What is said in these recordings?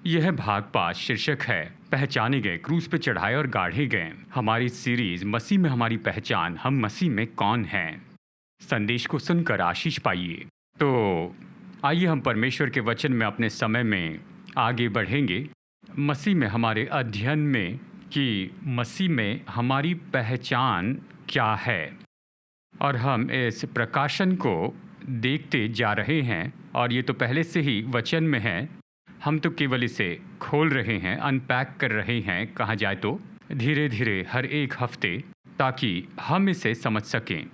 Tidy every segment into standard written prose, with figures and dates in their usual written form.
यह भाग 5 शीर्षक है पहचाने गए, क्रूस पे चढ़ाए और गाढ़े गए। हमारी सीरीज मसीह में हमारी पहचान, हम मसीह में कौन हैं, संदेश को सुनकर आशीष पाइए। तो आइए हम परमेश्वर के वचन में अपने समय में आगे बढ़ेंगे, मसीह में हमारे अध्ययन में कि मसीह में हमारी पहचान क्या है। और हम इस प्रकाशन को देखते जा रहे हैं, और ये तो पहले से ही वचन में है, हम तो केवल इसे खोल रहे हैं, अनपैक कर रहे हैं, कहा जाए तो धीरे धीरे हर एक हफ्ते, ताकि हम इसे समझ सकें।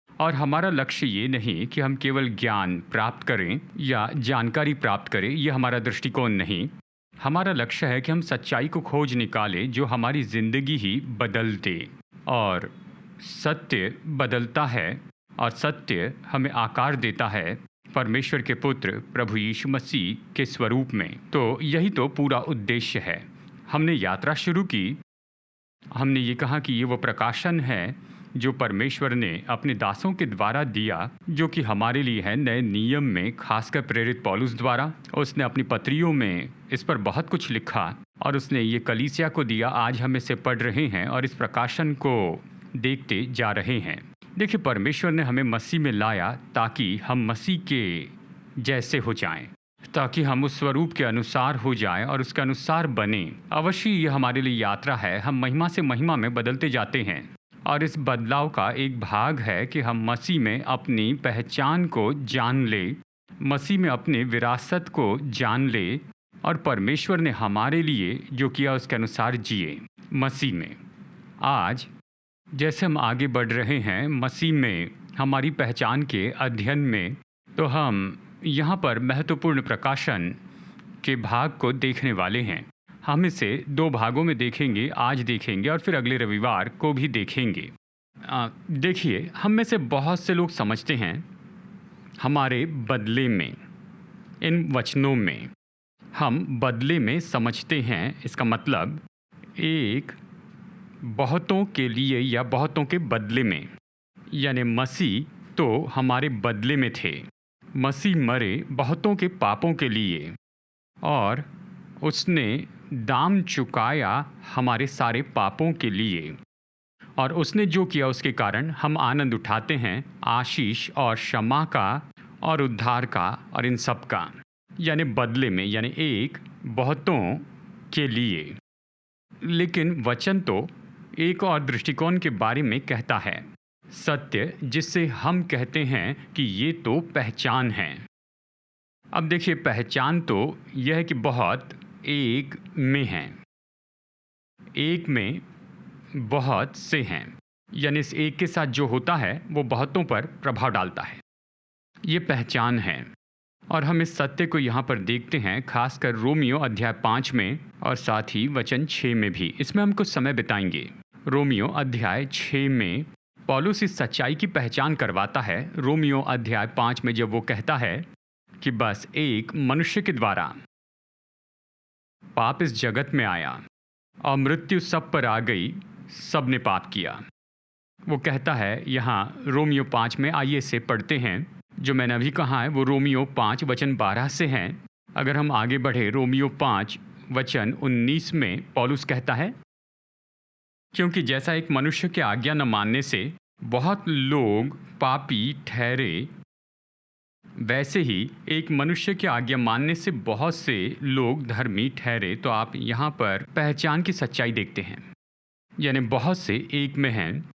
और हमारा लक्ष्य ये नहीं कि हम केवल ज्ञान प्राप्त करें या जानकारी प्राप्त करें, यह हमारा दृष्टिकोण नहीं। हमारा लक्ष्य है कि हम सच्चाई को खोज निकालें जो हमारी ज़िंदगी ही बदल दे। और सत्य बदलता है और सत्य हमें आकार देता है परमेश्वर के पुत्र प्रभु यीशु मसीह के स्वरूप में। तो यही तो पूरा उद्देश्य है। हमने यात्रा शुरू की, हमने ये कहा कि ये वो प्रकाशन है जो परमेश्वर ने अपने दासों के द्वारा दिया, जो कि हमारे लिए है नए नियम में, खासकर प्रेरित पौलुस द्वारा। उसने अपनी पत्रियों में इस पर बहुत कुछ लिखा और उसने ये कलीसिया को दिया। आज हम इसे पढ़ रहे हैं और इस प्रकाशन को देखते जा रहे हैं। देखिए, परमेश्वर ने हमें मसीह में लाया ताकि हम मसीह के जैसे हो जाएं, ताकि हम उस स्वरूप के अनुसार हो जाएं और उसके अनुसार बने। अवश्य ये हमारे लिए यात्रा है, हम महिमा से महिमा में बदलते जाते हैं। और इस बदलाव का एक भाग है कि हम मसीह में अपनी पहचान को जान ले, मसीह में अपने विरासत को जान ले, और परमेश्वर ने हमारे लिए जो किया उसके अनुसार जिए मसीह में। आज जैसे हम आगे बढ़ रहे हैं मसीह में हमारी पहचान के अध्ययन में, तो हम यहाँ पर महत्वपूर्ण प्रकाशन के भाग को देखने वाले हैं। हम इसे 2 भागों में देखेंगे, आज देखेंगे और फिर अगले रविवार को भी देखेंगे। देखिए, हम में से बहुत से लोग समझते हैं हमारे बदले में, इन वचनों में हम बदले में समझते हैं। इसका मतलब एक बहुतों के लिए या बहुतों के बदले में, यानी मसीह तो हमारे बदले में थे। मसीह मरे बहुतों के पापों के लिए और उसने दाम चुकाया हमारे सारे पापों के लिए, और उसने जो किया उसके कारण हम आनंद उठाते हैं आशीष और क्षमा का और उद्धार का और इन सब का, यानी बदले में, यानी एक बहुतों के लिए। लेकिन वचन तो एक और दृष्टिकोण के बारे में कहता है, सत्य जिससे हम कहते हैं कि ये तो पहचान है। अब देखिए, पहचान तो यह है कि बहुत एक में हैं, एक में बहुत से हैं, यानी इस एक के साथ जो होता है वो बहुतों पर प्रभाव डालता है। ये पहचान है। और हम इस सत्य को यहाँ पर देखते हैं, खासकर रोमियो अध्याय 5 में और साथ ही वचन 6 में भी। इसमें हम कुछ समय बिताएंगे। रोमियो अध्याय 6 में पौलुस इस सच्चाई की पहचान करवाता है। रोमियो अध्याय 5 में जब वो कहता है कि बस एक मनुष्य के द्वारा पाप इस जगत में आया और मृत्यु सब पर आ गई, सब ने पाप किया। वो कहता है यहाँ रोमियो 5 में, आइए से पढ़ते हैं। जो मैंने अभी कहा है वो रोमियो 5 वचन 12 से हैं। अगर हम आगे बढ़े, रोमियो 5 वचन 19 में पौलुस कहता है, क्योंकि जैसा एक मनुष्य के आज्ञा न मानने से बहुत लोग पापी ठहरे, वैसे ही एक मनुष्य की आज्ञा मानने से बहुत से लोग धर्मी ठहरे। तो आप यहाँ पर पहचान की सच्चाई देखते हैं, यानी बहुत से एक में हैं।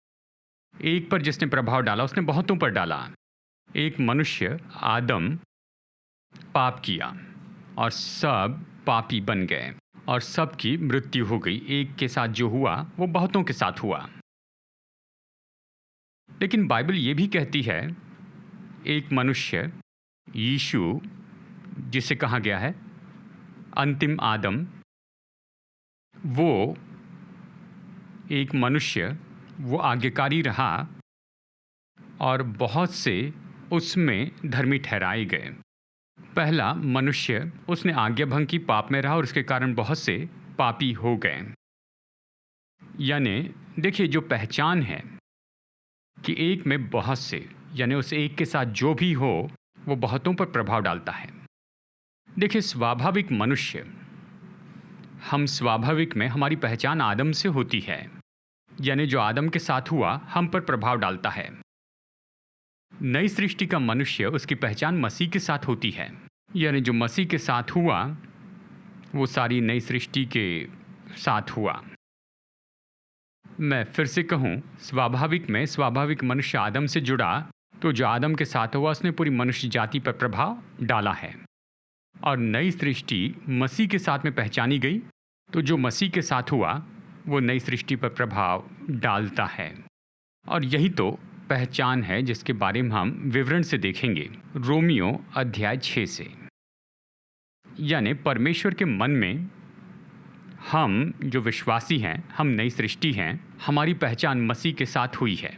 एक पर जिसने प्रभाव डाला उसने बहुतों पर डाला। एक मनुष्य आदम पाप किया और सब पापी बन गए और सबकी मृत्यु हो गई। एक के साथ जो हुआ वो बहुतों के साथ हुआ। लेकिन बाइबल ये भी कहती है, एक मनुष्य यीशु, जिसे कहा गया है अंतिम आदम, वो एक मनुष्य, वो आज्ञाकारी रहा और बहुत से उसमें धर्मी ठहराए गए। पहला मनुष्य, उसने आज्ञा भंग की, पाप में रहा और उसके कारण बहुत से पापी हो गए। यानी देखिए, जो पहचान है कि एक में बहुत से, यानी उस एक के साथ जो भी हो वो बहुतों पर प्रभाव डालता है। देखिए, स्वाभाविक मनुष्य हम स्वाभाविक में हमारी पहचान आदम से होती है, यानी जो आदम के साथ हुआ हम पर प्रभाव डालता है। नई सृष्टि का मनुष्य, उसकी पहचान मसीह के साथ होती है, यानी जो मसीह के साथ हुआ वो सारी नई सृष्टि के साथ हुआ। मैं फिर से कहूँ, स्वाभाविक में स्वाभाविक मनुष्य आदम से जुड़ा, तो जो आदम के साथ हुआ उसने पूरी मनुष्य जाति पर प्रभाव डाला है। और नई सृष्टि मसीह के साथ में पहचानी गई, तो जो मसीह के साथ हुआ वो नई सृष्टि पर प्रभाव डालता है। और यही तो पहचान है जिसके बारे में हम विवरण से देखेंगे रोमियो अध्याय 6 से। यानी परमेश्वर के मन में हम जो विश्वासी हैं, हम नई सृष्टि हैं, हमारी पहचान मसीह के साथ हुई है।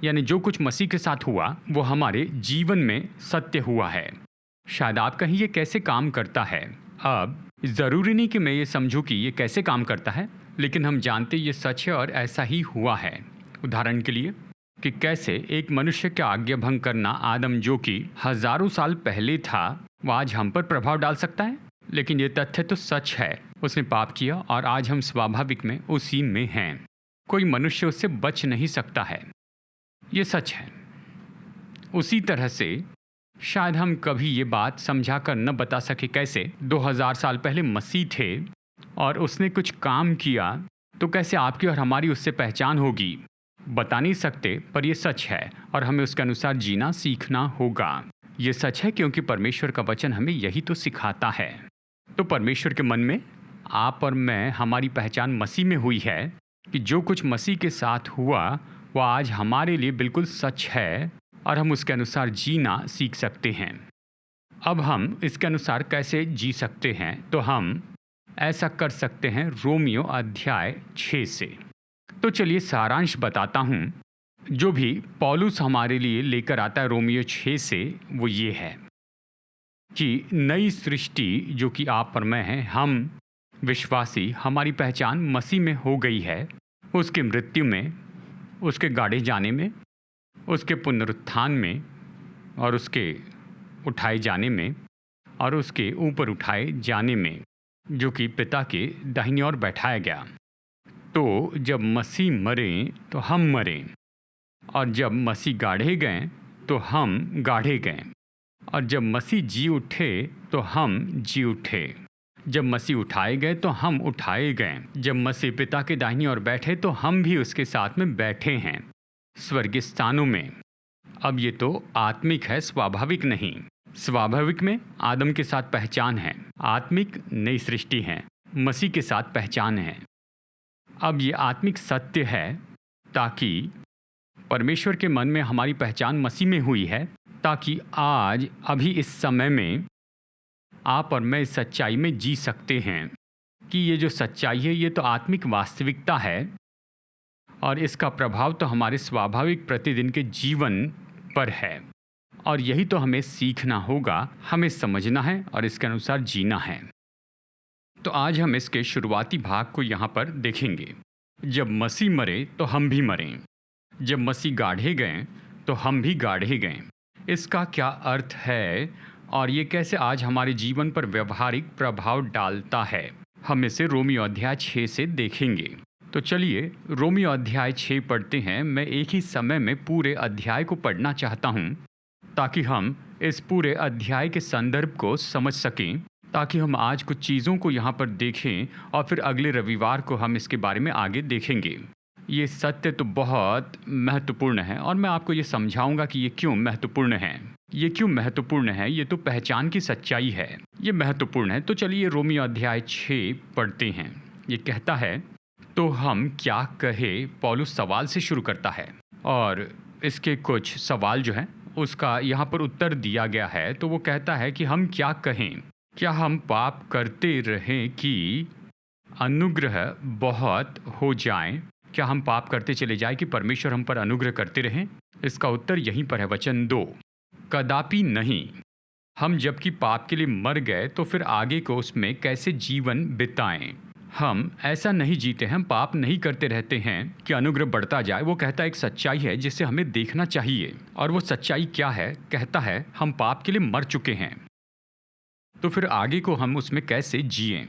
यानी जो कुछ मसीह के साथ हुआ वो हमारे जीवन में सत्य हुआ है। शायद आप कहीं ये कैसे काम करता है। अब ज़रूरी नहीं कि मैं ये समझूं कि ये कैसे काम करता है, लेकिन हम जानते ये सच है और ऐसा ही हुआ है। उदाहरण के लिए कि कैसे एक मनुष्य का आज्ञा भंग करना, आदम जो कि हजारों साल पहले था, वो आज हम पर प्रभाव डाल सकता है। लेकिन ये तथ्य तो सच है, उसने पाप किया और आज हम स्वाभाविक में उसी में हैं। कोई मनुष्य उससे बच नहीं सकता है, ये सच है। उसी तरह से शायद हम कभी ये बात समझा कर न बता सके कैसे 2000 साल पहले मसीह थे और उसने कुछ काम किया, तो कैसे आपकी और हमारी उससे पहचान होगी, बता नहीं सकते। पर यह सच है और हमें उसके अनुसार जीना सीखना होगा। ये सच है क्योंकि परमेश्वर का वचन हमें यही तो सिखाता है। तो परमेश्वर के मन में आप और मैं, हमारी पहचान मसीह में हुई है कि जो कुछ मसीह के साथ हुआ वो आज हमारे लिए बिल्कुल सच है और हम उसके अनुसार जीना सीख सकते हैं। अब हम इसके अनुसार कैसे जी सकते हैं, तो हम ऐसा कर सकते हैं रोमियो अध्याय 6 से। तो चलिए सारांश बताता हूँ। जो भी पौलुस हमारे लिए लेकर आता है रोमियो 6 से, वो ये है कि नई सृष्टि जो कि आप और मैं हैं, हम विश्वासी, हमारी पहचान मसीह में हो गई है। उसके मृत्यु में, उसके गाड़े जाने में, उसके पुनरुत्थान में और उसके उठाए जाने में और उसके ऊपर उठाए जाने में, जो कि पिता के दाहिनी ओर बैठाया गया। तो जब मसीह मरे तो हम मरे, और जब मसीह गाढ़े गए तो हम गाढ़े गए, और जब मसीह जी उठे तो हम जी उठे। जब मसीह उठाए गए तो हम उठाए गए। जब मसीह पिता के दाहिनी ओर बैठे तो हम भी उसके साथ में बैठे हैं स्वर्गीय स्थानों में। अब ये तो आत्मिक है, स्वाभाविक नहीं। स्वाभाविक में आदम के साथ पहचान है, आत्मिक नई सृष्टि है, मसीह के साथ पहचान है। अब ये आत्मिक सत्य है ताकि परमेश्वर के मन में हमारी पहचान मसीह में हुई है, ताकि आज अभी इस समय में आप और मैं इस सच्चाई में जी सकते हैं कि ये जो सच्चाई है ये तो आत्मिक वास्तविकता है और इसका प्रभाव तो हमारे स्वाभाविक प्रतिदिन के जीवन पर है। और यही तो हमें सीखना होगा, हमें समझना है और इसके अनुसार जीना है। तो आज हम इसके शुरुआती भाग को यहाँ पर देखेंगे। जब मसीह मरे तो हम भी मरें, जब मसीह गाढ़े गए तो हम भी गाढ़े गए। इसका क्या अर्थ है और ये कैसे आज हमारे जीवन पर व्यवहारिक प्रभाव डालता है, हम इसे रोमियो अध्याय 6 से देखेंगे। तो चलिए रोमियो अध्याय 6 पढ़ते हैं। मैं एक ही समय में पूरे अध्याय को पढ़ना चाहता हूँ ताकि हम इस पूरे अध्याय के संदर्भ को समझ सकें, ताकि हम आज कुछ चीज़ों को यहाँ पर देखें और फिर अगले रविवार को हम इसके बारे में आगे देखेंगे। ये सत्य तो बहुत महत्वपूर्ण है और मैं आपको ये समझाऊंगा कि ये क्यों महत्वपूर्ण है। ये क्यों महत्वपूर्ण है, ये तो पहचान की सच्चाई है, ये महत्वपूर्ण है। तो चलिए रोमियो अध्याय 6 पढ़ते हैं। ये कहता है, तो हम क्या कहे। पौलुस सवाल से शुरू करता है और इसके कुछ सवाल जो हैं उसका यहाँ पर उत्तर दिया गया है। तो वो कहता है कि हम क्या कहें, क्या हम पाप करते रहें कि अनुग्रह बहुत हो जाए? क्या हम पाप करते चले जाए कि परमेश्वर हम पर अनुग्रह करते रहें? इसका उत्तर यहीं पर है, वचन 2, कदापि नहीं। हम जबकि पाप के लिए मर गए तो फिर आगे को उसमें कैसे जीवन बिताएं? हम ऐसा नहीं जीते, हम पाप नहीं करते रहते हैं कि अनुग्रह बढ़ता जाए। वो कहता है एक सच्चाई है जिसे हमें देखना चाहिए, और वो सच्चाई क्या है? कहता है हम पाप के लिए मर चुके हैं, तो फिर आगे को हम उसमें कैसे जिएं?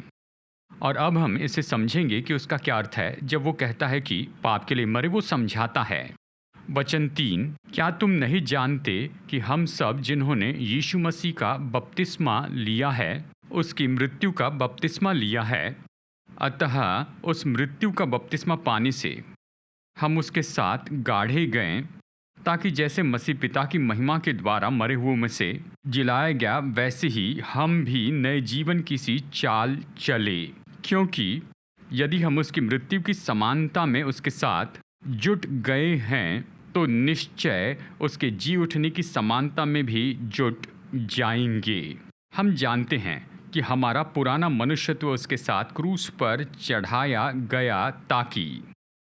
और अब हम इसे समझेंगे कि उसका क्या अर्थ है जब वो कहता है कि पाप के लिए मरे। वो समझाता है। वचन 3, क्या तुम नहीं जानते कि हम सब जिन्होंने यीशु मसीह का बपतिस्मा लिया है उसकी मृत्यु का बपतिस्मा लिया है, अतः उस मृत्यु का बपतिस्मा पाने से हम उसके साथ गाढ़े गए, ताकि जैसे मसीह पिता की महिमा के द्वारा मरे हुओं में से जिलाया गया वैसे ही हम भी नए जीवन की सी चाल चले। क्योंकि यदि हम उसकी मृत्यु की समानता में उसके साथ जुट गए हैं तो निश्चय उसके जी उठने की समानता में भी जुट जाएंगे। हम जानते हैं कि हमारा पुराना मनुष्यत्व उसके साथ क्रूस पर चढ़ाया गया ताकि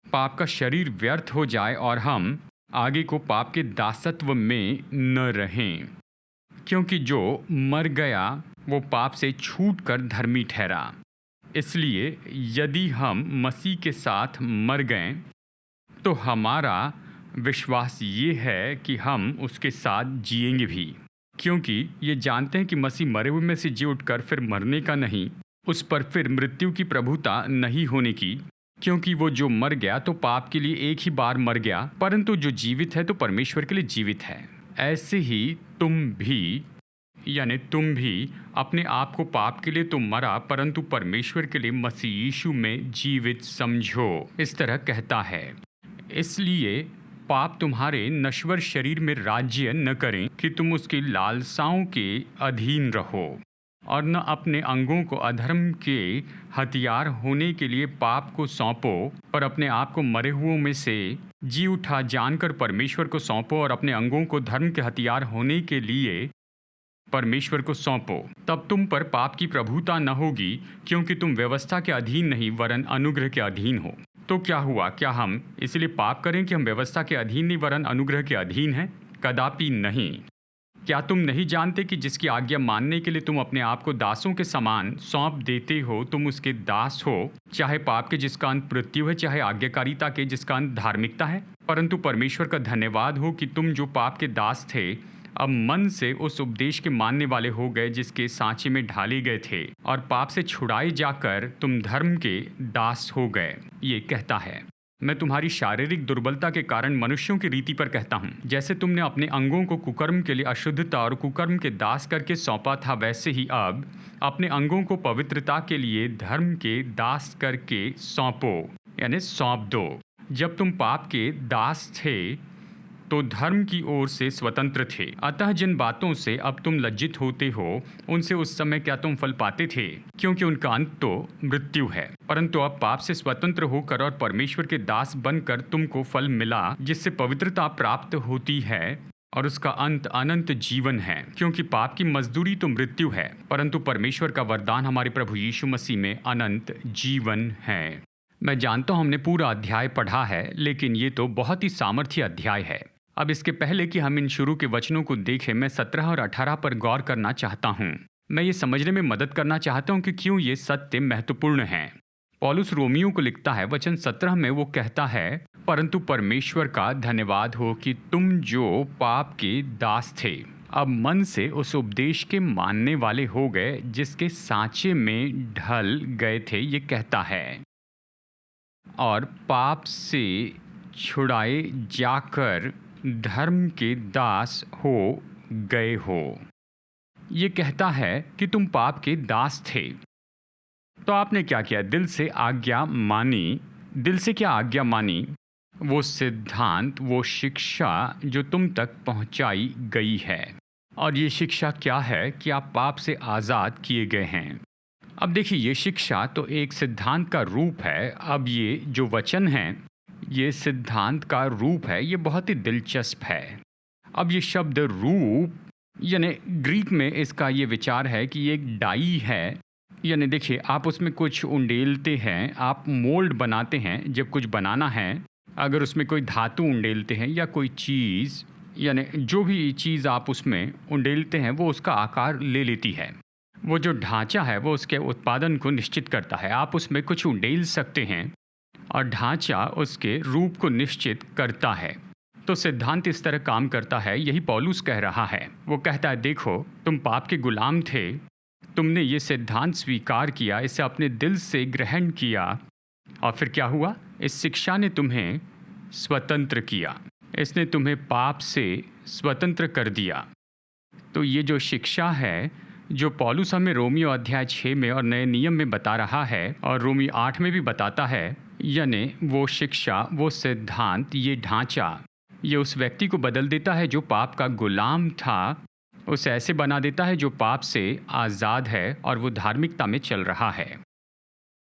पाप का शरीर व्यर्थ हो जाए और हम आगे को पाप के दासत्व में न रहें। क्योंकि जो मर गया वो पाप से छूटकर धर्मी ठहरा। इसलिए यदि हम मसीह के साथ मर गए तो हमारा विश्वास ये है कि हम उसके साथ जिएंगे भी, क्योंकि ये जानते हैं कि मसीह मरे हुए में से जी उठकर फिर मरने का नहीं, उस पर फिर मृत्यु की प्रभुता नहीं होने की। क्योंकि वो जो मर गया तो पाप के लिए एक ही बार मर गया, परंतु जो जीवित है तो परमेश्वर के लिए जीवित है। ऐसे ही तुम भी, यानी तुम भी अपने आप को पाप के लिए तो मरा परंतु परमेश्वर के लिए मसीह यीशु में जीवित समझो। इस तरह कहता है, इसलिए पाप तुम्हारे नश्वर शरीर में राज्य न करें कि तुम उसकी लालसाओं के अधीन रहो, और न अपने अंगों को अधर्म के हथियार होने के लिए पाप को सौंपो, पर अपने आप को मरे हुओं में से जी उठा जानकर परमेश्वर को सौंपो, और अपने अंगों को धर्म के हथियार होने के लिए परमेश्वर को सौंपो। तब तुम पर पाप की प्रभुता न होगी, क्योंकि तुम व्यवस्था के अधीन नहीं वरन अनुग्रह के अधीन हो। तो क्या हुआ? क्या हम इसलिए पाप करें कि हम व्यवस्था के अधीन नहीं वरन अनुग्रह के अधीन हैं? कदापि नहीं। क्या तुम नहीं जानते कि जिसकी आज्ञा मानने के लिए तुम अपने आप को दासों के समान सौंप देते हो तुम उसके दास हो, चाहे पाप के जिसका अंत मृत्यु है, चाहे आज्ञाकारिता के जिसका अंत धार्मिकता है। परंतु परमेश्वर का धन्यवाद हो कि तुम जो पाप के दास थे अब मन से उस उपदेश के मानने वाले हो गए जिसके सांचे में ढाले गए थे, और पाप से छुड़ाए जाकर तुम धर्म के दास हो गए। ये कहता है, मैं तुम्हारी शारीरिक दुर्बलता के कारण मनुष्यों की रीति पर कहता हूँ। जैसे तुमने अपने अंगों को कुकर्म के लिए अशुद्धता और कुकर्म के दास करके सौंपा था, वैसे ही अब अपने अंगों को पवित्रता के लिए धर्म के दास करके सौंपो, यानी सौंप दो। जब तुम पाप के दास थे तो धर्म की ओर से स्वतंत्र थे। अतः जिन बातों से अब तुम लज्जित होते हो उनसे उस समय क्या तुम फल पाते थे? क्योंकि उनका अंत तो मृत्यु है। परंतु अब पाप से स्वतंत्र होकर और परमेश्वर के दास बनकर तुमको फल मिला, जिससे पवित्रता प्राप्त होती है और उसका अंत अनंत जीवन है। क्योंकि पाप की मजदूरी तो मृत्यु है, परंतु परमेश्वर का वरदान हमारे प्रभु यीशु मसीह में अनंत जीवन है। मैं जानता हूँ हमने पूरा अध्याय पढ़ा है, लेकिन ये तो बहुत ही सामर्थ्य अध्याय है। अब इसके पहले कि हम इन शुरू के वचनों को देखें, मैं 17 और 18 पर गौर करना चाहता हूँ। मैं ये समझने में मदद करना चाहता हूँ कि क्यों ये सत्य महत्वपूर्ण हैं। पौलुस रोमियो को लिखता है, वचन 17 में वो कहता है, परंतु परमेश्वर का धन्यवाद हो कि तुम जो पाप के दास थे अब मन से उस उपदेश के मानने वाले हो गए जिसके सांचे में ढल गए थे। ये कहता है, और पाप से छुड़ाए जाकर धर्म के दास हो गए हो। ये कहता है कि तुम पाप के दास थे तो आपने क्या किया? दिल से आज्ञा मानी। दिल से क्या आज्ञा मानी? वो सिद्धांत, वो शिक्षा जो तुम तक पहुंचाई गई है। और ये शिक्षा क्या है? कि आप पाप से आज़ाद किए गए हैं। अब देखिए, ये शिक्षा तो एक सिद्धांत का रूप है। अब ये जो वचन है ये सिद्धांत का रूप है। ये बहुत ही दिलचस्प है। अब ये शब्द रूप, यानी ग्रीक में इसका ये विचार है कि ये एक डाई है। यानी देखिए, आप उसमें कुछ उंडेलते हैं, आप मोल्ड बनाते हैं। जब कुछ बनाना है, अगर उसमें कोई धातु उंडेलते हैं या कोई चीज़, यानी जो भी चीज़ आप उसमें उंडेलते हैं वो उसका आकार ले लेती है। वो जो ढांचा है वो उसके उत्पादन को निश्चित करता है। आप उसमें कुछ उंडेल सकते हैं और ढांचा उसके रूप को निश्चित करता है। तो सिद्धांत इस तरह काम करता है। यही पौलुस कह रहा है। वो कहता है, देखो तुम पाप के गुलाम थे, तुमने ये सिद्धांत स्वीकार किया, इसे अपने दिल से ग्रहण किया, और फिर क्या हुआ? इस शिक्षा ने तुम्हें स्वतंत्र किया, इसने तुम्हें पाप से स्वतंत्र कर दिया। तो ये जो शिक्षा है, जो पौलुस हमें रोमियो अध्याय 6 में और नए नियम में बता रहा है और रोमी 8 में भी बताता है, यानी वो शिक्षा, वो सिद्धांत, ये ढांचा, ये उस व्यक्ति को बदल देता है जो पाप का गुलाम था, उसे ऐसे बना देता है जो पाप से आज़ाद है और वो धार्मिकता में चल रहा है।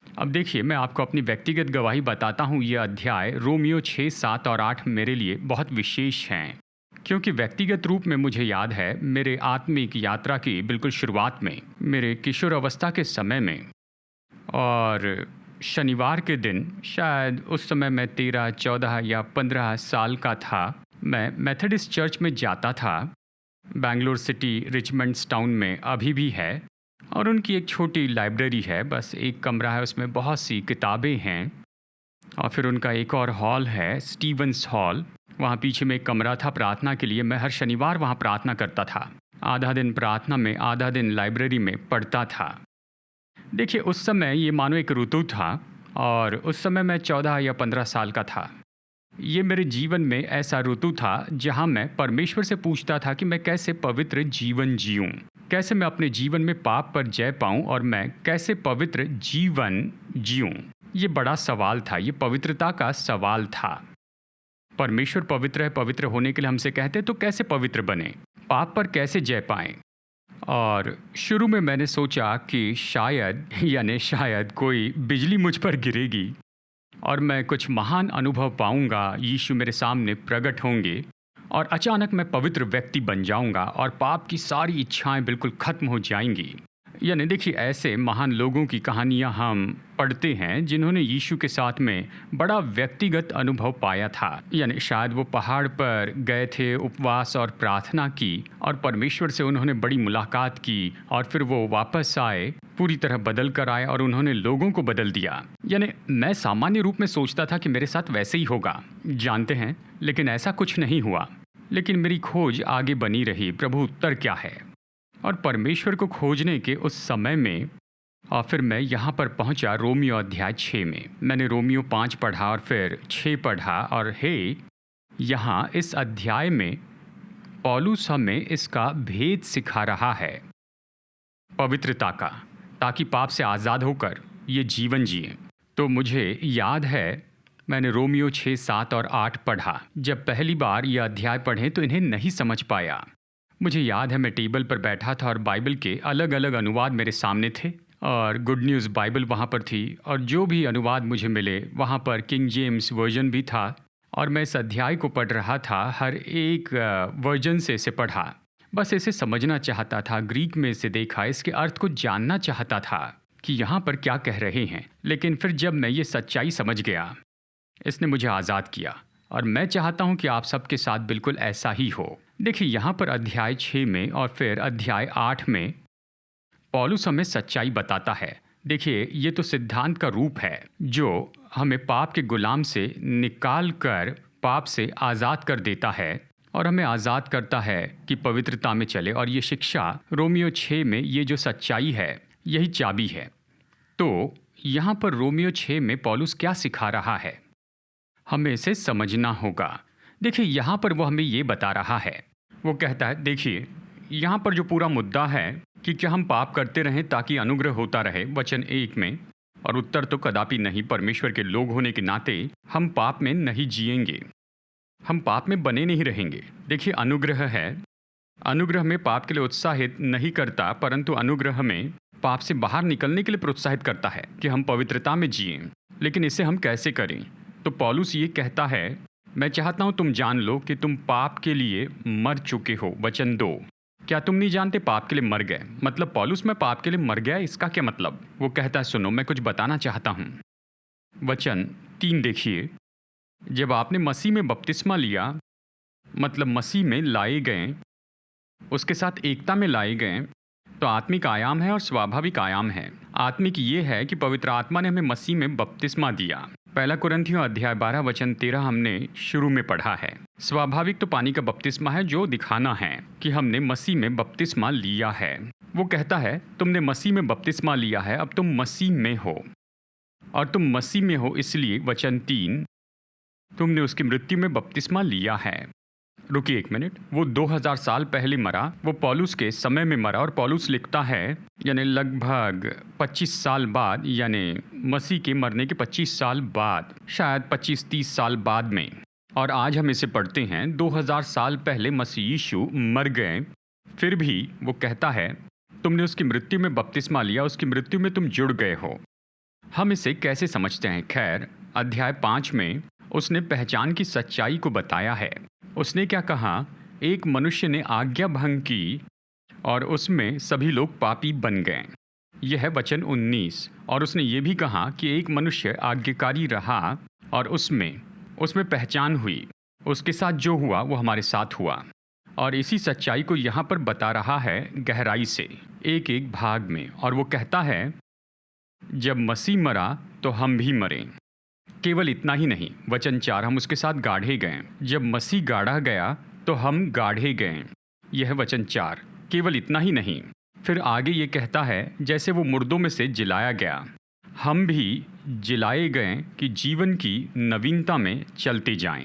अब देखिए, मैं आपको अपनी व्यक्तिगत गवाही बताता हूँ। ये अध्याय रोमियो 6, 7 और 8 मेरे लिए बहुत विशेष हैं, क्योंकि व्यक्तिगत रूप में मुझे याद है मेरे आत्मिक यात्रा की बिल्कुल शुरुआत में, मेरे किशोर अवस्था के समय में, और शनिवार के दिन, शायद उस समय मैं 13, 14 या 15 साल का था, मैं मेथोडिस्ट चर्च में जाता था। बेंगलोर सिटी रिचमंड्स टाउन में अभी भी है, और उनकी एक छोटी लाइब्रेरी है, बस एक कमरा है, उसमें बहुत सी किताबें हैं, और फिर उनका एक और हॉल है, स्टीवंस हॉल। वहाँ पीछे में एक कमरा था प्रार्थना के लिए। मैं हर शनिवार वहाँ प्रार्थना करता था, आधा दिन प्रार्थना में, आधा दिन लाइब्रेरी में पढ़ता था। देखिए, उस समय ये मानो एक ऋतु था, और उस समय मैं 14 या 15 साल का था। ये मेरे जीवन में ऐसा ऋतु था जहाँ मैं परमेश्वर से पूछता था कि मैं कैसे पवित्र जीवन जीऊँ, कैसे मैं अपने जीवन में पाप पर जय पाऊँ, और मैं कैसे पवित्र जीवन जीऊँ। ये बड़ा सवाल था, ये पवित्रता का सवाल था। परमेश्वर पवित्र है, पवित्र होने के लिए हमसे कहते, तो कैसे पवित्र बने, पाप पर कैसे जय पाएं। और शुरू में मैंने सोचा कि शायद कोई बिजली मुझ पर गिरेगी और मैं कुछ महान अनुभव पाऊंगा, यीशु मेरे सामने प्रकट होंगे और अचानक मैं पवित्र व्यक्ति बन जाऊंगा और पाप की सारी इच्छाएं बिल्कुल खत्म हो जाएंगी। यानी देखिए, ऐसे महान लोगों की कहानियां हम पढ़ते हैं जिन्होंने यीशु के साथ में बड़ा व्यक्तिगत अनुभव पाया था। यानी शायद वो पहाड़ पर गए थे, उपवास और प्रार्थना की, और परमेश्वर से उन्होंने बड़ी मुलाकात की, और फिर वो वापस आए, पूरी तरह बदल कर आए और उन्होंने लोगों को बदल दिया। यानी मैं सामान्य रूप में सोचता था कि मेरे साथ वैसे ही होगा, जानते हैं, लेकिन ऐसा कुछ नहीं हुआ। लेकिन मेरी खोज आगे बनी रही, प्रभु उत्तर क्या है। और परमेश्वर को खोजने के उस समय में और फिर मैं यहाँ पर पहुँचा रोमियो अध्याय 6 में। मैंने रोमियो 5 पढ़ा और फिर 6 पढ़ा, और यहाँ इस अध्याय में पौलुस हमें इसका भेद सिखा रहा है, पवित्रता का, ताकि पाप से आज़ाद होकर ये जीवन जिए। तो मुझे याद है मैंने रोमियो 6, 7 और 8 पढ़ा। जब पहली बार यह अध्याय पढ़े तो इन्हें नहीं समझ पाया। मुझे याद है मैं टेबल पर बैठा था और बाइबल के अलग अलग अनुवाद मेरे सामने थे, और गुड न्यूज़ बाइबल वहाँ पर थी, और जो भी अनुवाद मुझे मिले वहाँ पर किंग जेम्स वर्जन भी था, और मैं इस अध्याय को पढ़ रहा था। हर एक वर्जन से इसे पढ़ा, बस इसे समझना चाहता था, ग्रीक में इसे देखा, इसके अर्थ को जानना चाहता था कि यहाँ पर क्या कह रहे हैं। लेकिन फिर जब मैं ये सच्चाई समझ गया, इसने मुझे आज़ाद किया, और मैं चाहता हूँ कि आप सबके साथ बिल्कुल ऐसा ही हो। देखिए, यहाँ पर अध्याय 6 में और फिर अध्याय 8 में पौलुस हमें सच्चाई बताता है। देखिए, ये तो सिद्धांत का रूप है जो हमें पाप के गुलाम से निकाल कर पाप से आज़ाद कर देता है और हमें आज़ाद करता है कि पवित्रता में चले। और ये शिक्षा रोमियो 6 में, ये जो सच्चाई है, यही चाबी है। तो यहाँ पर रोमियो 6 में पौलुस क्या सिखा रहा है, हमें इसे समझना होगा। देखिए, यहाँ पर वो हमें ये बता रहा है, वो कहता है, देखिए यहाँ पर जो पूरा मुद्दा है कि क्या हम पाप करते रहें ताकि अनुग्रह होता रहे, वचन 1 में, और उत्तर तो कदापि नहीं। परमेश्वर के लोग होने के नाते हम पाप में नहीं जिएंगे, हम पाप में बने नहीं रहेंगे। देखिए, अनुग्रह है, अनुग्रह में पाप के लिए उत्साहित नहीं करता, परंतु अनुग्रह में पाप से बाहर निकलने के लिए प्रोत्साहित करता है कि हम पवित्रता में जिएं। लेकिन इसे हम कैसे करें? तो पौलुस ये कहता है, मैं चाहता हूं तुम जान लो कि तुम पाप के लिए मर चुके हो, वचन 2। क्या तुम नहीं जानते पाप के लिए मर गए? मतलब पौलुस में पाप के लिए मर गया, इसका क्या मतलब? वो कहता है, सुनो, मैं कुछ बताना चाहता हूं। वचन 3 देखिए, जब आपने मसीह में बपतिस्मा लिया, मतलब मसीह में लाए गए, उसके साथ एकता में लाए गए, तो आत्मिक आयाम है और स्वाभाविक आयाम है। आत्मिक ये है कि पवित्र आत्मा ने हमें मसीह में बपतिस्मा दिया। पहला कुरिन्थियों अध्याय 12 वचन 13 हमने शुरू में पढ़ा है। स्वाभाविक तो पानी का बपतिस्मा है, जो दिखाना है कि हमने मसीह में बपतिस्मा लिया है। वो कहता है तुमने मसीह में बपतिस्मा लिया है, अब तुम मसीह में हो, और तुम मसीह में हो इसलिए वचन 3 तुमने उसकी मृत्यु में बपतिस्मा लिया है। रुकिए एक मिनट, वो 2000 साल पहले मरा, वो पौलुस के समय में मरा, और पौलुस लिखता है यानी लगभग 25 साल बाद, यानी मसीह के मरने के 25 साल बाद, शायद 25-30 साल बाद में। और आज हम इसे पढ़ते हैं 2000 साल पहले मसीह यीशु मर गए, फिर भी वो कहता है तुमने उसकी मृत्यु में बपतिस्मा लिया, उसकी मृत्यु में तुम जुड़ गए हो। हम इसे कैसे समझते हैं? खैर, अध्याय 5 में उसने पहचान की सच्चाई को बताया है। उसने क्या कहा? एक मनुष्य ने आज्ञा भंग की और उसमें सभी लोग पापी बन गए। यह है वचन 19। और उसने ये भी कहा कि एक मनुष्य आज्ञाकारी रहा और उसमें पहचान हुई, उसके साथ जो हुआ वो हमारे साथ हुआ। और इसी सच्चाई को यहाँ पर बता रहा है गहराई से, एक एक भाग में। और वो कहता है जब मसीह मरा तो हम भी मरें। केवल इतना ही नहीं, वचन 4, हम उसके साथ गाढ़े गए। जब मसीह गाढ़ा गया तो हम गाढ़े गए। यह है वचन 4। केवल इतना ही नहीं, फिर आगे ये कहता है जैसे वो मुर्दों में से जिलाया गया, हम भी जिलाए गए कि जीवन की नवीनता में चलते जाएं।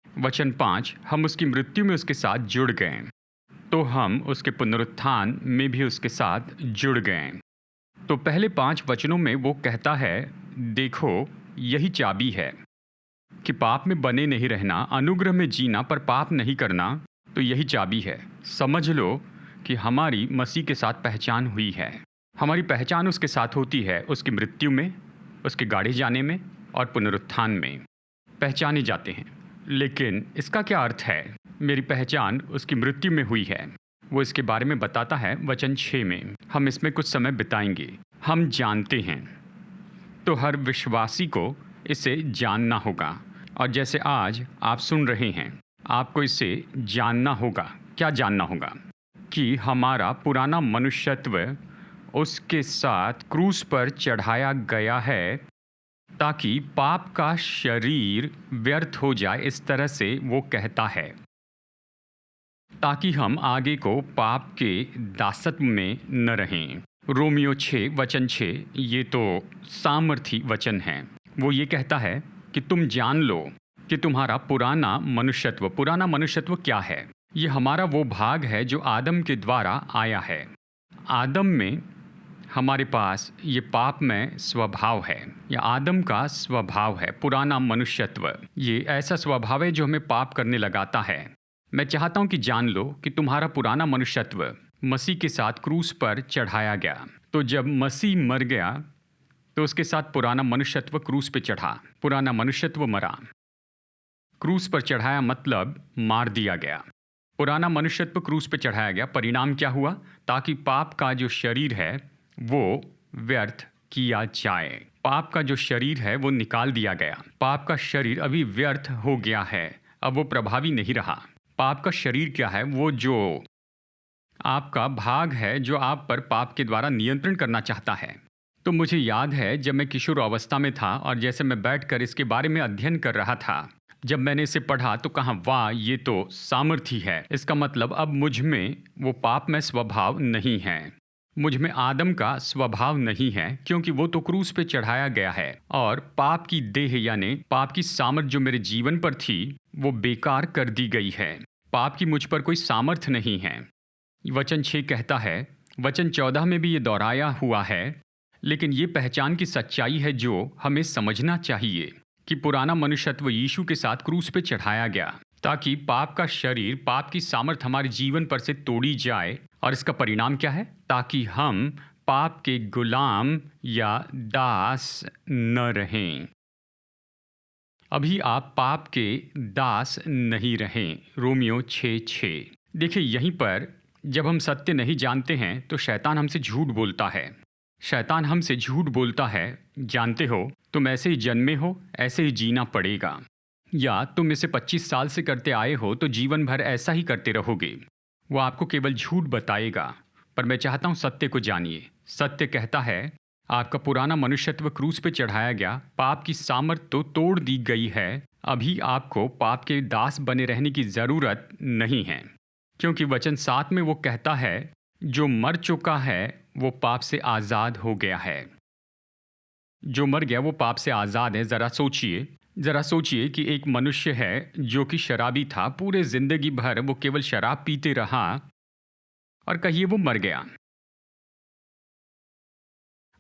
वचन 5, हम उसकी मृत्यु में उसके साथ जुड़ गए, तो हम उसके पुनरुत्थान में भी उसके साथ जुड़ गए। तो पहले 5 वचनों में वो कहता है देखो, यही चाबी है कि पाप में बने नहीं रहना, अनुग्रह में जीना पर पाप नहीं करना। तो यही चाबी है। समझ लो कि हमारी मसीह के साथ पहचान हुई है। हमारी पहचान उसके साथ होती है उसकी मृत्यु में, उसके गाड़े जाने में और पुनरुत्थान में पहचाने जाते हैं। लेकिन इसका क्या अर्थ है मेरी पहचान उसकी मृत्यु में हुई है? वो इसके बारे में बताता है वचन 6 में। हम इसमें कुछ समय बिताएंगे। हम जानते हैं, तो हर विश्वासी को इसे जानना होगा। और जैसे आज आप सुन रहे हैं, आपको इसे जानना होगा। क्या जानना होगा? कि हमारा पुराना मनुष्यत्व उसके साथ क्रूस पर चढ़ाया गया है, ताकि पाप का शरीर व्यर्थ हो जाए। इस तरह से वो कहता है, ताकि हम आगे को पाप के दासत्व में न रहें। रोमियो 6 वचन 6, ये तो सामर्थी वचन है। वो ये कहता है कि तुम जान लो कि तुम्हारा पुराना मनुष्यत्व क्या है। ये हमारा वो भाग है जो आदम के द्वारा आया है। आदम में हमारे पास ये पापमय स्वभाव है, या आदम का स्वभाव है, पुराना मनुष्यत्व। ये ऐसा स्वभाव है जो हमें पाप करने लगाता है। मैं चाहता हूँ कि जान लो कि तुम्हारा पुराना मनुष्यत्व मसीह के साथ क्रूस पर चढ़ाया गया। तो जब मसीह मर गया तो उसके साथ पुराना मनुष्यत्व क्रूस पर चढ़ा, पुराना मनुष्यत्व मरा। क्रूस पर चढ़ाया मतलब मार दिया गया। पुराना मनुष्यत्व क्रूस पर चढ़ाया गया। परिणाम क्या हुआ? ताकि पाप का जो शरीर है वो व्यर्थ किया जाए। पाप का जो शरीर है वो निकाल दिया गया। पाप का शरीर अभी व्यर्थ हो गया है, अब वो प्रभावी नहीं रहा। पाप का शरीर क्या है? वो जो आपका भाग है जो आप पर पाप के द्वारा नियंत्रण करना चाहता है। तो मुझे याद है जब मैं किशोर अवस्था में था और जैसे मैं बैठकर इसके बारे में अध्ययन कर रहा था, जब मैंने इसे पढ़ा तो कहा वाह, ये तो सामर्थी है। इसका मतलब अब मुझ में वो पाप में स्वभाव नहीं है, मुझ में आदम का स्वभाव नहीं है, क्योंकि वो तो क्रूस पे चढ़ाया गया है। और पाप की देह यानी पाप की सामर्थ जो मेरे जीवन पर थी वो बेकार कर दी गई है। पाप की मुझ पर कोई सामर्थ नहीं है। वचन 6 कहता है, वचन 14 में भी ये दोहराया हुआ है। लेकिन ये पहचान की सच्चाई है जो हमें समझना चाहिए कि पुराना मनुष्यत्व यीशु के साथ क्रूस पे चढ़ाया गया, ताकि पाप का शरीर, पाप की सामर्थ हमारे जीवन पर से तोड़ी जाए। और इसका परिणाम क्या है? ताकि हम पाप के गुलाम या दास न रहें। अभी आप पाप के दास नहीं रहें। रोमियो 6:6। देखिए, यहीं पर जब हम सत्य नहीं जानते हैं तो शैतान हमसे झूठ बोलता है। शैतान हमसे झूठ बोलता है, जानते हो तुम ऐसे ही जन्मे हो, ऐसे ही जीना पड़ेगा, या तुम इसे 25 साल से करते आए हो तो जीवन भर ऐसा ही करते रहोगे। वो आपको केवल झूठ बताएगा। पर मैं चाहता हूँ सत्य को जानिए। सत्य कहता है आपका पुराना मनुष्यत्व क्रूस पे चढ़ाया गया, पाप की सामर्थ तो तोड़ दी गई है। अभी आपको पाप के दास बने रहने की ज़रूरत नहीं है, क्योंकि वचन 7 में वो कहता है जो मर चुका है वो पाप से आज़ाद हो गया है। जो मर गया वो पाप से आज़ाद है। ज़रा सोचिए कि एक मनुष्य है जो कि शराबी था, पूरे ज़िंदगी भर वो केवल शराब पीते रहा और कहिए वो मर गया।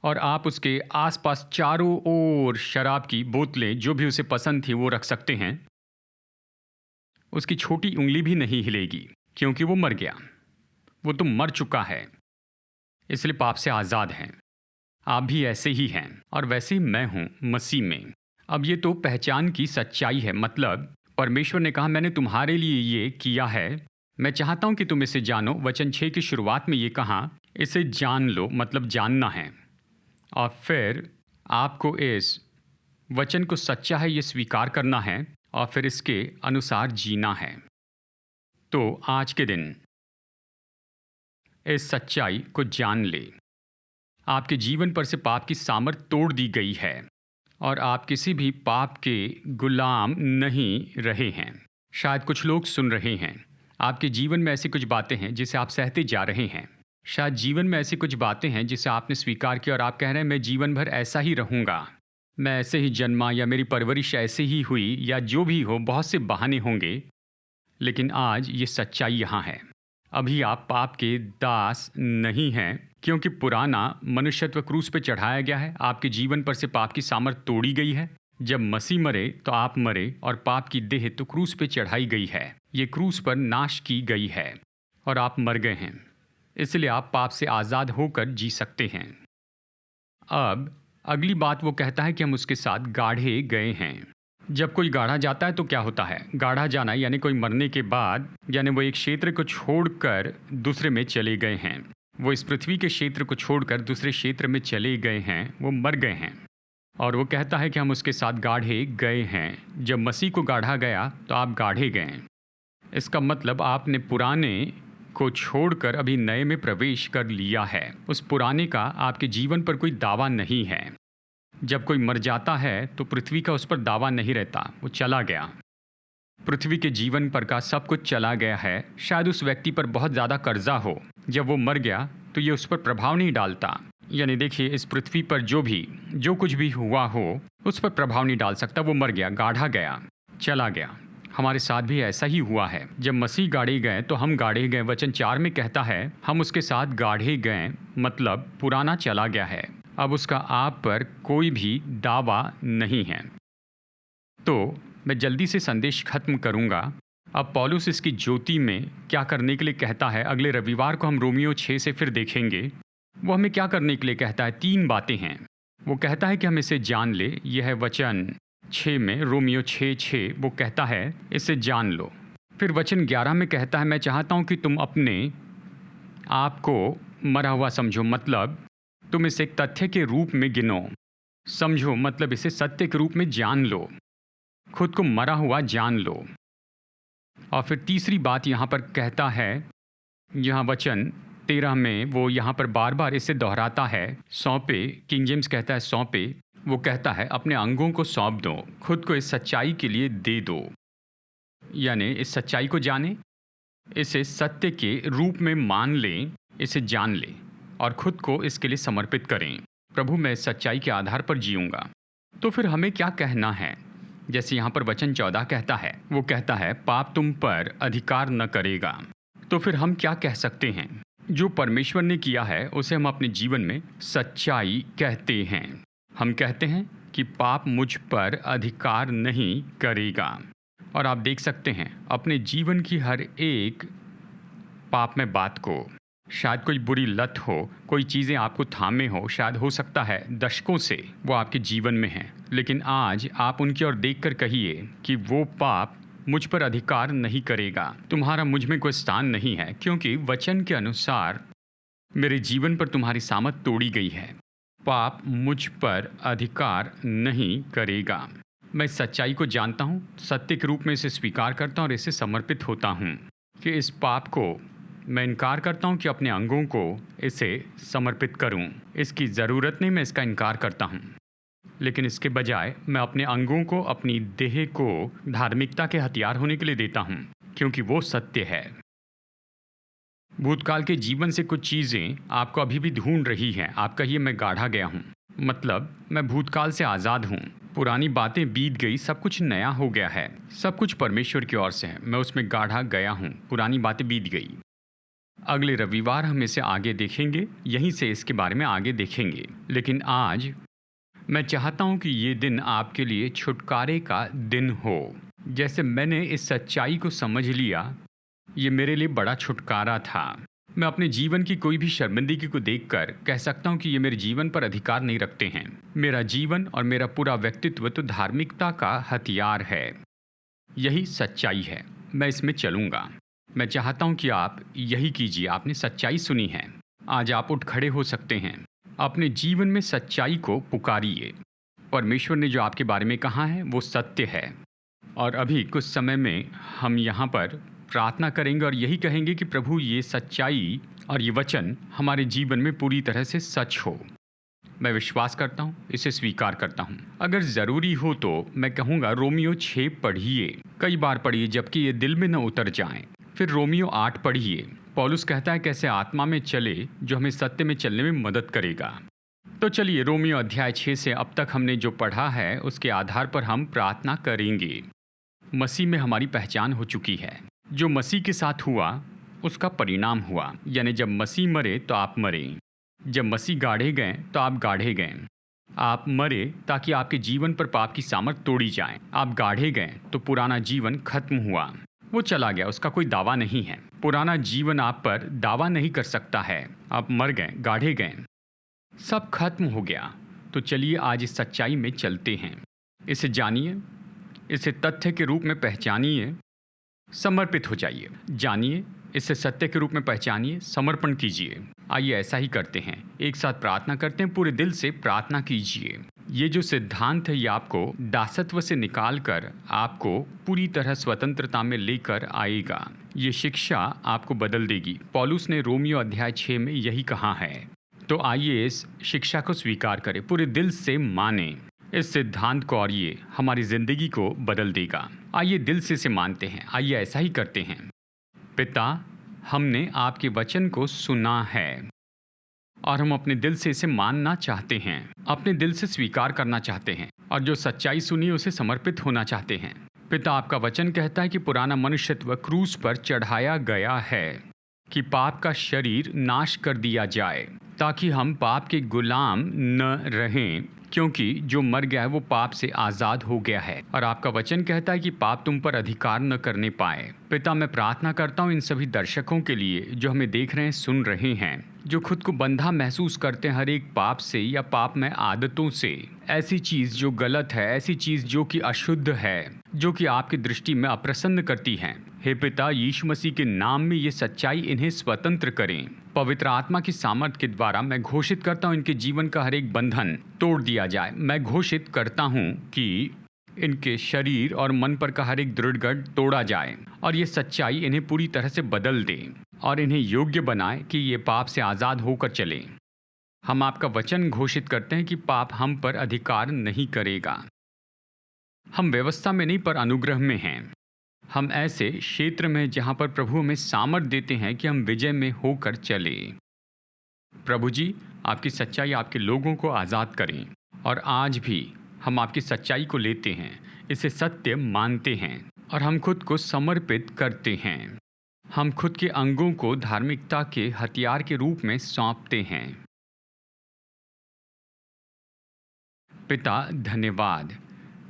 और आप उसके आसपास चारों ओर शराब की बोतलें जो भी उसे पसंद थी वो रख सकते हैं। उसकी छोटी उंगली भी नहीं हिलेगी क्योंकि वो मर गया। वो तो मर चुका है, इसलिए पाप से आज़ाद हैं। आप भी ऐसे ही हैं और वैसे ही मैं हूँ मसीह में। अब ये तो पहचान की सच्चाई है। मतलब परमेश्वर ने कहा मैंने तुम्हारे लिए ये किया है, मैं चाहता हूँ कि तुम इसे जानो। वचन 6 की शुरुआत में ये कहा इसे जान लो, मतलब जानना है। और फिर आपको इस वचन को सच्चा है ये स्वीकार करना है और फिर इसके अनुसार जीना है। तो आज के दिन इस सच्चाई को जान ले। आपके जीवन पर से पाप की सामर्थ तोड़ दी गई है और आप किसी भी पाप के गुलाम नहीं रहे हैं। शायद कुछ लोग सुन रहे हैं, आपके जीवन में ऐसी कुछ बातें हैं जिसे आप सहते जा रहे हैं। शायद जीवन में ऐसी कुछ बातें हैं जिसे आपने स्वीकार किया और आप कह रहे हैं मैं जीवन भर ऐसा ही रहूँगा, मैं ऐसे ही जन्मा या मेरी परवरिश ऐसे ही हुई या जो भी हो, बहुत से बहाने होंगे। लेकिन आज ये सच्चाई यहाँ है, अभी आप पाप के दास नहीं हैं क्योंकि पुराना मनुष्यत्व क्रूस पे चढ़ाया गया है। आपके जीवन पर से पाप की सामर्थ तोड़ी गई है। जब मसीह मरे तो आप मरे और पाप की देह तो क्रूस पे चढ़ाई गई है। ये क्रूस पर नाश की गई है और आप मर गए हैं, इसलिए आप पाप से आज़ाद होकर जी सकते हैं। अब अगली बात वो कहता है कि हम उसके साथ गाढ़े गए हैं। जब कोई गाढ़ा जाता है तो क्या होता है? गाढ़ा जाना यानी कोई मरने के बाद, यानी वो एक क्षेत्र को छोड़कर दूसरे में चले गए हैं। वो इस पृथ्वी के क्षेत्र को छोड़कर दूसरे क्षेत्र में चले गए हैं, वो मर गए हैं। और वो कहता है कि हम उसके साथ गाढ़े गए हैं। जब मसीह को गाढ़ा गया तो आप गाढ़े गए। इसका मतलब आपने पुराने को छोड़कर अभी नए में प्रवेश कर लिया है। उस पुराने का आपके जीवन पर कोई दावा नहीं है। जब कोई मर जाता है तो पृथ्वी का उस पर दावा नहीं रहता, वो चला गया। पृथ्वी के जीवन पर का सब कुछ चला गया है। शायद उस व्यक्ति पर बहुत ज़्यादा कर्जा हो, जब वो मर गया तो ये उस पर प्रभाव नहीं डालता। यानी देखिए, इस पृथ्वी पर जो कुछ भी हुआ हो उस पर प्रभाव नहीं डाल सकता। वो मर गया, गाढ़ा गया, चला गया। हमारे साथ भी ऐसा ही हुआ है। जब मसीह गाढ़े गए तो हम गाढ़े गए। वचन 4 में कहता है हम उसके साथ गाढ़े गए, मतलब पुराना चला गया है, अब उसका आप पर कोई भी दावा नहीं है। तो मैं जल्दी से संदेश खत्म करूंगा। अब पौलुस इसकी ज्योति में क्या करने के लिए कहता है, अगले रविवार को हम रोमियो 6 से फिर देखेंगे। वो हमें क्या करने के लिए कहता है। 3 बातें हैं। वो कहता है कि हम इसे जान ले। यह है वचन 6 में, रोमियो 6:6 वो कहता है इसे जान लो। फिर वचन 11 में कहता है मैं चाहता हूँ कि तुम अपने आप को मरा हुआ समझो, मतलब तुम इसे एक तथ्य के रूप में गिनो। समझो मतलब इसे सत्य के रूप में जान लो, खुद को मरा हुआ जान लो। और फिर तीसरी बात यहाँ पर कहता है, यहाँ वचन 13 में वो यहाँ पर बार बार इसे दोहराता है, सौंपे। किंग जेम्स कहता है सौंपे। वो कहता है अपने अंगों को सौंप दो, खुद को इस सच्चाई के लिए दे दो। यानी इस सच्चाई को जाने, इसे सत्य के रूप में मान लें, इसे जान लें और खुद को इसके लिए समर्पित करें। प्रभु मैं इस सच्चाई के आधार पर जीऊँगा। तो फिर हमें क्या कहना है? जैसे यहाँ पर वचन 14 कहता है, वो कहता है पाप तुम पर अधिकार न करेगा। तो फिर हम क्या कह सकते हैं? जो परमेश्वर ने किया है उसे हम अपने जीवन में सच्चाई कहते हैं। हम कहते हैं कि पाप मुझ पर अधिकार नहीं करेगा। और आप देख सकते हैं अपने जीवन की हर एक पाप में बात को, शायद कोई बुरी लत हो, कोई चीज़ें आपको थामे हो, शायद हो सकता है दशकों से वो आपके जीवन में हैं, लेकिन आज आप उनकी ओर देखकर कहिए कि वो पाप मुझ पर अधिकार नहीं करेगा। तुम्हारा मुझ में कोई स्थान नहीं है, क्योंकि वचन के अनुसार मेरे जीवन पर तुम्हारी सामत तोड़ी गई है। पाप मुझ पर अधिकार नहीं करेगा। मैं सच्चाई को जानता हूँ, सत्य के रूप में इसे स्वीकार करता हूँ और इसे समर्पित होता हूँ कि इस पाप को मैं इनकार करता हूँ कि अपने अंगों को इसे समर्पित करूँ। इसकी ज़रूरत नहीं, मैं इसका इनकार करता हूँ, लेकिन इसके बजाय मैं अपने अंगों को, अपनी देह को धार्मिकता के हथियार होने के लिए देता हूँ, क्योंकि वो सत्य है। भूतकाल के जीवन से कुछ चीज़ें आपको अभी भी ढूंढ रही हैं। आप कहिए मैं गाढ़ा गया हूँ, मतलब मैं भूतकाल से आज़ाद हूँ। पुरानी बातें बीत गई, सब कुछ नया हो गया है। सब कुछ परमेश्वर की ओर से है, मैं उसमें गाढ़ा गया हूँ, पुरानी बातें बीत गई। अगले रविवार हम इसे आगे देखेंगे, यहीं से इसके बारे में आगे देखेंगे। लेकिन आज मैं चाहता हूँ कि ये दिन आपके लिए छुटकारे का दिन हो। जैसे मैंने इस सच्चाई को समझ लिया, ये मेरे लिए बड़ा छुटकारा था। मैं अपने जीवन की कोई भी शर्मिंदगी को देखकर कह सकता हूँ कि ये मेरे जीवन पर अधिकार नहीं रखते हैं। मेरा जीवन और मेरा पूरा व्यक्तित्व तो धार्मिकता का हथियार है। यही सच्चाई है, मैं इसमें चलूँगा। मैं चाहता हूँ कि आप यही कीजिए। आपने सच्चाई सुनी है, आज आप उठ खड़े हो सकते हैं। अपने जीवन में सच्चाई को पुकारिए। परमेश्वर ने जो आपके बारे में कहा है वो सत्य है। और अभी कुछ समय में हम यहाँ पर प्रार्थना करेंगे और यही कहेंगे कि प्रभु, ये सच्चाई और ये वचन हमारे जीवन में पूरी तरह से सच हो। मैं विश्वास करता हूँ, इसे स्वीकार करता हूँ। अगर ज़रूरी हो तो मैं कहूँगा रोमियो 6 पढ़िए, कई बार पढ़िए जबकि ये दिल में न उतर जाए। फिर रोमियो 8 पढ़िए। पौलुस कहता है कैसे आत्मा में चले, जो हमें सत्य में चलने में मदद करेगा। तो चलिए रोमियो अध्याय 6 से अब तक हमने जो पढ़ा है उसके आधार पर हम प्रार्थना करेंगे। मसीह में हमारी पहचान हो चुकी है। जो मसीह के साथ हुआ उसका परिणाम हुआ, यानी जब मसीह मरे तो आप मरे, जब मसीह गाढ़े गए तो आप गाढ़े गए। आप मरे ताकि आपके जीवन पर पाप की सामर्थ तोड़ी जाए। आप गाढ़े गए तो पुराना जीवन खत्म हुआ, वो चला गया, उसका कोई दावा नहीं है। पुराना जीवन आप पर दावा नहीं कर सकता है। आप मर गए, गाढ़े गए, सब खत्म हो गया। तो चलिए आज इस सच्चाई में चलते हैं। इसे जानिए, इसे तथ्य के रूप में पहचानिए, समर्पित हो जाइए। जानिए, इसे सत्य के रूप में पहचानिए, समर्पण कीजिए। आइए ऐसा ही करते हैं, एक साथ प्रार्थना करते हैं। पूरे दिल से प्रार्थना कीजिए। ये जो सिद्धांत है ये आपको दासत्व से निकालकर आपको पूरी तरह स्वतंत्रता में लेकर आएगा। ये शिक्षा आपको बदल देगी। पौलुस ने रोमियो अध्याय 6 में यही कहा है। तो आइए इस शिक्षा को स्वीकार करें, पूरे दिल से माने इस सिद्धांत को, और ये हमारी जिंदगी को बदल देगा। आइए दिल से इसे मानते हैं। आइए ऐसा ही करते हैं। पिता, हमने आपके वचन को सुना है और हम अपने दिल से इसे मानना चाहते हैं, अपने दिल से स्वीकार करना चाहते हैं, और जो सच्चाई सुनी उसे समर्पित होना चाहते हैं। पिता, आपका वचन कहता है कि पुराना मनुष्यत्व क्रूस पर चढ़ाया गया है कि पाप का शरीर नाश कर दिया जाए, ताकि हम पाप के गुलाम न रहें, क्योंकि जो मर गया है वो पाप से आज़ाद हो गया है। और आपका वचन कहता है कि पाप तुम पर अधिकार न करने पाए। पिता, मैं प्रार्थना करता हूँ इन सभी दर्शकों के लिए जो हमें देख रहे हैं, सुन रहे हैं, जो खुद को बंधा महसूस करते हैं हर एक पाप से या पाप में आदतों से, ऐसी चीज़ जो गलत है, ऐसी चीज़ जो कि अशुद्ध है, जो कि आपकी दृष्टि में अप्रसन्न करती है। हे पिता, यीशु मसीह के नाम में ये सच्चाई इन्हें स्वतंत्र करें। पवित्र आत्मा की सामर्थ के द्वारा मैं घोषित करता हूँ इनके जीवन का हर एक बंधन तोड़ दिया जाए। मैं घोषित करता हूँ कि इनके शरीर और मन पर का हर एक दृढ़ गढ़ तोड़ा जाए और ये सच्चाई इन्हें पूरी तरह से बदल दे और इन्हें योग्य बनाए कि ये पाप से आज़ाद होकर चले। हम आपका वचन घोषित करते हैं कि पाप हम पर अधिकार नहीं करेगा। हम व्यवस्था में नहीं पर अनुग्रह में हैं। हम ऐसे क्षेत्र में जहाँ पर प्रभु हमें सामर्थ देते हैं कि हम विजय में होकर चले। प्रभु जी, आपकी सच्चाई आपके लोगों को आज़ाद करें। और आज भी हम आपकी सच्चाई को लेते हैं, इसे सत्य मानते हैं और हम खुद को समर्पित करते हैं। हम खुद के अंगों को धार्मिकता के हथियार के रूप में सौंपते हैं। पिता, धन्यवाद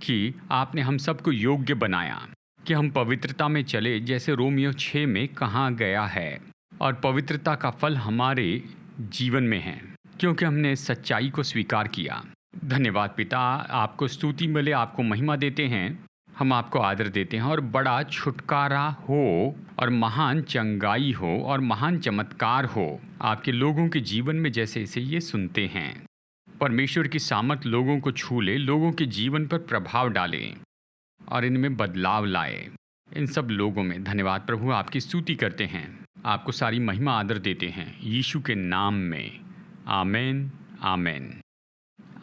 कि आपने हम सबको योग्य बनाया कि हम पवित्रता में चले, जैसे रोमियो 6 में कहा गया है। और पवित्रता का फल हमारे जीवन में है क्योंकि हमने इस सच्चाई को स्वीकार किया। धन्यवाद पिता, आपको स्तुति मिले, आपको महिमा देते हैं, हम आपको आदर देते हैं। और बड़ा छुटकारा हो और महान चंगाई हो और महान चमत्कार हो आपके लोगों के जीवन में, जैसे इसे ये सुनते हैं। परमेश्वर की सामर्थ लोगों को छू ले, लोगों के जीवन पर प्रभाव डाले और इनमें बदलाव लाए। इन सब लोगों में धन्यवाद प्रभु, आपकी स्तुति करते हैं, आपको सारी महिमा आदर देते हैं यीशु के नाम में। आमीन, आमीन,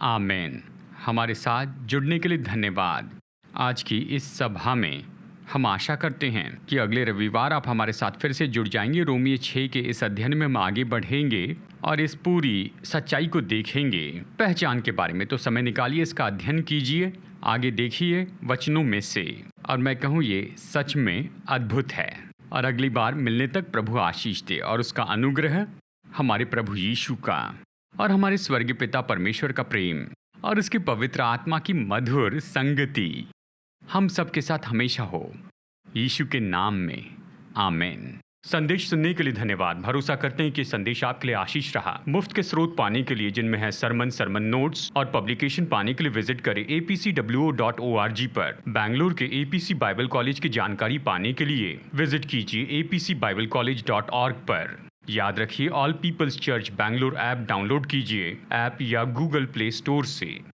आमीन। हमारे साथ जुड़ने के लिए धन्यवाद। आज की इस सभा में हम आशा करते हैं कि अगले रविवार आप हमारे साथ फिर से जुड़ जाएंगे। रोमियो 6 के इस अध्ययन में हम आगे बढ़ेंगे और इस पूरी सच्चाई को देखेंगे। पहचान के बारे में तो समय निकालिए, इसका अध्ययन कीजिए, आगे देखिए वचनों में से, और मैं कहूँ ये सच में अद्भुत है। और अगली बार मिलने तक प्रभु आशीष दे और उसका अनुग्रह, हमारे प्रभु यीशु का और हमारे स्वर्गीय पिता परमेश्वर का प्रेम और उसके पवित्र आत्मा की मधुर संगति हम सबके साथ हमेशा हो, यीशु के नाम में, आमीन। संदेश सुनने के लिए धन्यवाद। भरोसा करते हैं कि संदेश आपके लिए आशीष रहा। मुफ्त के स्रोत पाने के लिए, जिनमें है सरमन नोट्स और पब्लिकेशन, पाने के लिए विजिट करें apcwo.org पर। बैंगलोर के एपीसी बाइबल कॉलेज की जानकारी पाने के लिए विजिट कीजिए apcbiblecollege.org पर। याद रखिए, All Peoples Church Bangalore app download कीजिए ऐप या गूगल प्ले स्टोर से।